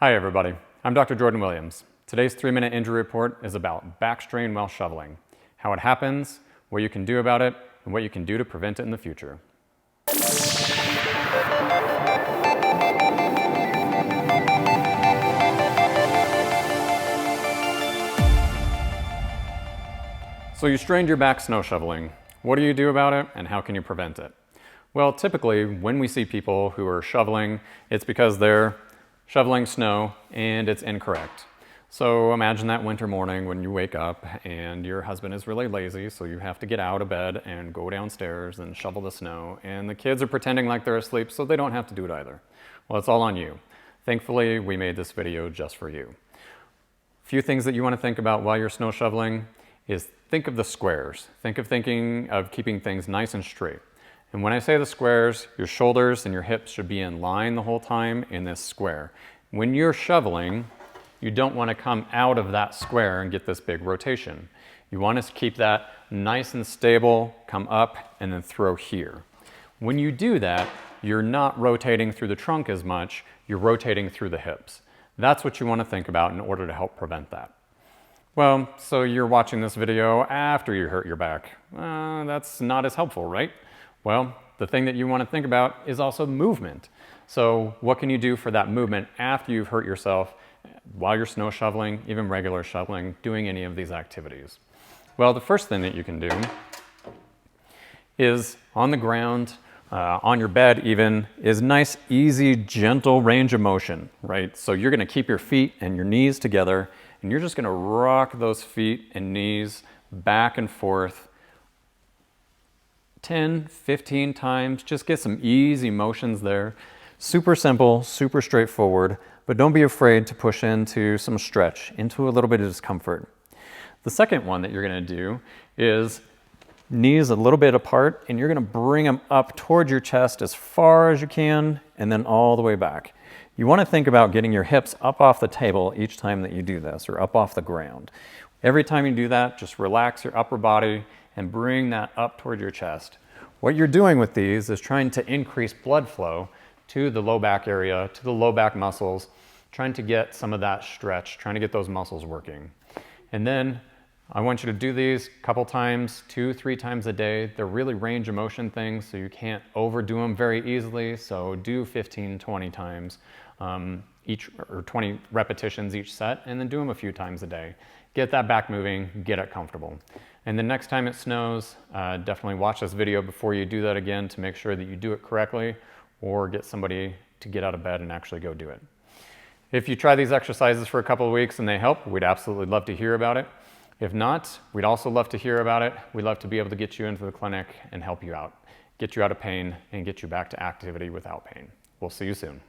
Hi everybody, I'm Dr. Jordan Williams. Today's 3-minute injury report is about back strain while shoveling, how it happens, what you can do about it, and what you can do to prevent it in the future. So you strained your back snow shoveling. What do you do about it and how can you prevent it? Well, typically when we see people who are shoveling, it's because they're shoveling snow and it's incorrect. So imagine that winter morning when you wake up and your husband is really lazy, so you have to get out of bed and go downstairs and shovel the snow, and the kids are pretending like they're asleep so they don't have to do it either. Well, it's all on you. Thankfully, we made this video just for you. A few things that you want to think about while you're snow shoveling is think of the squares. Thinking of keeping things nice and straight. And when I say the squares, your shoulders and your hips should be in line the whole time in this square. When you're shoveling, you don't want to come out of that square and get this big rotation. You want to keep that nice and stable, come up, and then throw here. When you do that, you're not rotating through the trunk as much, you're rotating through the hips. That's what you want to think about in order to help prevent that. Well, so you're watching this video after you hurt your back. That's not as helpful, right? Well, the thing that you want to think about is also movement. So what can you do for that movement after you've hurt yourself while you're snow shoveling, even regular shoveling, doing any of these activities? Well, the first thing that you can do is on the ground, on your bed even, is nice, easy, gentle range of motion, right? So you're going to keep your feet and your knees together, and you're just going to rock those feet and knees back and forth 10, 15 times. Just get some easy motions there. Super simple, super straightforward, but don't be afraid to push into some stretch, into a little bit of discomfort. The second one that you're going to do is knees a little bit apart, and you're going to bring them up towards your chest as far as you can, and then all the way back. You want to think about getting your hips up off the table each time that you do this, or up off the ground. Every time you do that, just relax your upper body and bring that up toward your chest. What you're doing with these is trying to increase blood flow to the low back area, to the low back muscles, trying to get some of that stretch, trying to get those muscles working. And then I want you to do these a couple times, 2-3 times a day. They're really range of motion things, so you can't overdo them very easily. So do 15-20 times each, or 20 repetitions each set, and then do them a few times a day. Get that back moving, get it comfortable. And the next time it snows, definitely watch this video before you do that again to make sure that you do it correctly, or get somebody to get out of bed and actually go do it. If you try these exercises for a couple of weeks and they help, we'd absolutely love to hear about it. If not, we'd also love to hear about it. We'd love to be able to get you into the clinic and help you out, get you out of pain, and get you back to activity without pain. We'll see you soon.